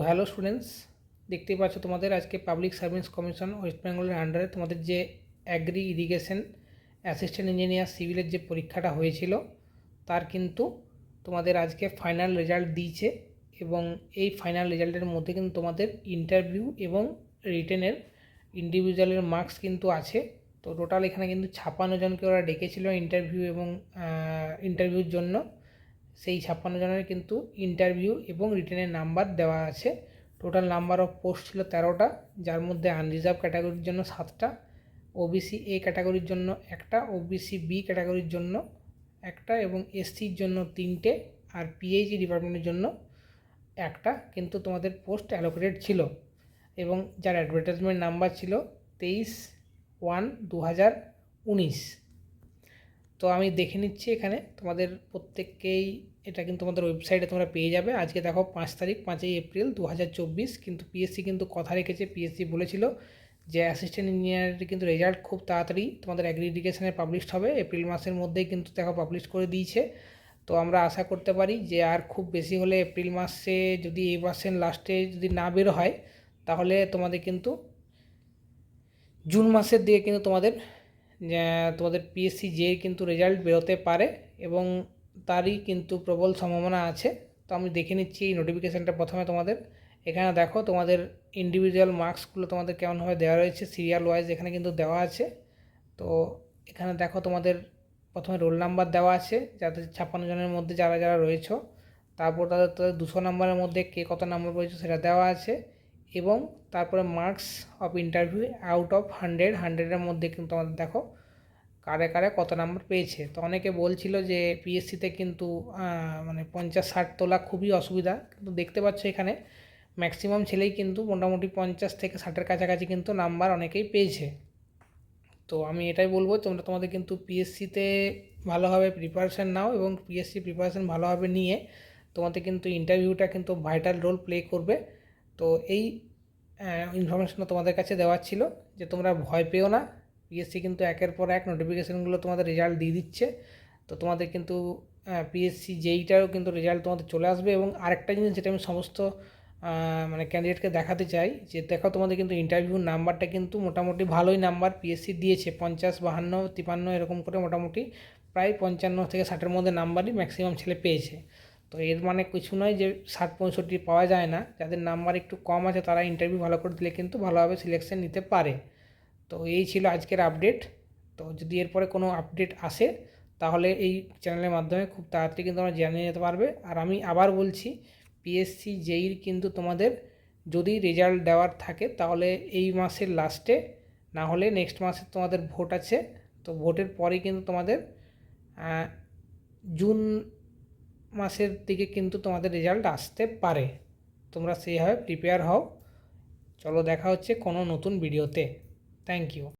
Hello students, দেখতেই পাচ্ছ তোমাদের আজকে পাবলিক সার্ভিস কমিশন ওয়েস্ট বেঙ্গলের আন্ডারে তোমাদের যে অ্যাগ্রি ইরিগেশন অ্যাসিস্ট্যান্ট ইঞ্জিনিয়ার সিভিলের যে পরীক্ষাটা হয়েছিল তার কিন্তু তোমাদের আজকে ফাইনাল রেজাল্ট দিয়েছে। এবং এই ফাইনাল রেজাল্টের মধ্যে কিন্তু তোমাদের ইন্টারভিউ এবং রিটেনের ইন্ডিভিজুয়ালের মার্কস কিন্তু আছে। তো টোটাল এখানে কিন্তু 56 জনকে ওরা ডেকেছিল ইন্টারভিউর জন্য। সেই 56 জনের কিন্তু ইন্টারভিউ এবং রিটেনের নাম্বার দেওয়া আছে। টোটাল নাম্বার অফ পোস্ট ছিল 13টা, যার মধ্যে আনরিজার্ভ ক্যাটাগরির জন্য 7টা, ওবিসি এ ক্যাটাগরির জন্য একটা, ওবিসি বি ক্যাটাগরির জন্য একটা এবং এসসির জন্য 3টে আর পিএইচডি ডিপার্টমেন্টের জন্য একটা কিন্তু তোমাদের পোস্ট অ্যালোকেটেড ছিল। এবং যার অ্যাডভার্টাইজমেন্ট নাম্বার ছিল 23/1/2019। তো আমি দেখে নিচ্ছি এখানে তোমাদের প্রত্যেককেই, এটা কিন্তু তোমাদের ওয়েবসাইটে তোমরা পেয়ে যাবে। আজকে দেখো 5 তারিখ 5ই এপ্রিল 2024, কিন্তু পিএসসি কিন্তু কথা রেখেছে। পিএসসি বলেছিল যে অ্যাসিস্ট্যান্ট ইঞ্জিনিয়ারের কিন্তু রেজাল্ট খুব তাড়াতাড়ি তোমাদের অ্যাগ্রিগেশনে পাবলিশ হবে, এপ্রিল মাসের মধ্যেই কিন্তু দেখো পাবলিশ করে দিয়েছে। তো আমরা আশা করতে পারি যে আর খুব বেশি হলে এপ্রিল মাসে, যদি এই মাসের লাস্টে যদি না বের হয় তাহলে তোমাদের কিন্তু জুন মাসের দিকে কিন্তু তোমাদের পিএসসি যে কিন্তু রেজাল্ট বেরোতে পারে এবং তারই কিন্তু প্রবল সম্ভাবনা আছে। তো আমি দেখে নিচ্ছি এই নোটিফিকেশানটা। প্রথমে তোমাদের এখানে দেখো তোমাদের ইন্ডিভিজুয়াল মার্কসগুলো তোমাদের কেমনভাবে দেওয়া রয়েছে, সিরিয়াল ওয়াইজ এখানে কিন্তু দেওয়া আছে। তো এখানে দেখো তোমাদের প্রথমে রোল নাম্বার দেওয়া আছে, যাদের 56 জনের মধ্যে যারা যারা রয়েছে, তারপর তাদের 200 নম্বরের মধ্যে কে কত নম্বর পেয়েছে সেটা দেওয়া আছে। এবং তারপরে marks of interview out of 100-100-এর মধ্যে কিন্তু তোমাদের দেখো কারে কারে কত নাম্বার পেয়েছে। তো অনেকে বলছিল যে পিএসসিতে কিন্তু মানে 50-60 তোলা খুবই অসুবিধা, কিন্তু দেখতে পাচ্ছ এখানে ম্যাক্সিমাম ছেলেই কিন্তু মোটামুটি 50 থেকে 60-এর কাছাকাছি কিন্তু নাম্বার অনেকেই পেয়েছে। তো আমি এটাই বলবো, তোমাদের কিন্তু পিএসসিতে ভালোভাবে প্রিপারেশান নাও এবং পিএসসি প্রিপারেশান ভালোভাবে নিয়ে তোমাদের কিন্তু ইন্টারভিউটা কিন্তু ভাইটাল রোল প্লে করবে। তো এই ইনফরমেশনটা তোমাদের কাছে দেওয়ার ছিল যে তোমরা ভয় পেও না। পিএসসি কিন্তু একের পর এক নোটিফিকেশানগুলো তোমাদের রেজাল্ট দিয়ে দিচ্ছে। তো তোমাদের কিন্তু পিএসসি যেইটারও কিন্তু রেজাল্ট তোমাদের চলে আসবে। এবং আরেকটা জিনিস যেটা আমি সমস্ত মানে ক্যান্ডিডেটকে দেখাতে চাই, যে দেখো তোমাদের কিন্তু ইন্টারভিউ নাম্বারটা কিন্তু মোটামুটি ভালোই নাম্বার পিএসসি দিয়েছে, 50, 52, 53 এরকম করে মোটামুটি প্রায় 55 থেকে 60-এর মধ্যে নাম্বারই ম্যাক্সিমাম ছেলে পেয়েছে। তো এর মানে কিছু নয় যে 60-65 পাওয়া যায় না। যাদের নাম্বার একটু কম আছে তারা ইন্টারভিউ ভালো করে দিলে কিন্তু ভালোভাবে সিলেকশন নিতে পারে। তো এই ছিল আজকের আপডেট। তো যদি এরপরে কোনো আপডেট আসে তাহলে এই চ্যানেলের মাধ্যমে খুব তাড়াতাড়ি কিন্তু আমরা জানিয়ে যেতে পারবে। আর আমি আবার বলছি, পিএসসি জেইর কিন্তু তোমাদের যদি রেজাল্ট দেওয়ার থাকে তাহলে এই মাসের লাস্টে, না হলে নেক্সট মাসে তোমাদের ভোট আছে। তো ভোটের পরেই কিন্তু তোমাদের জুন মাসের দিকে কিন্তু তোমাদের রেজাল্ট আসতে পারে। তোমরা সেইভাবে প্রিপেয়ার হও। চলো দেখা হচ্ছে কোনো নতুন ভিডিওতে। Thank you.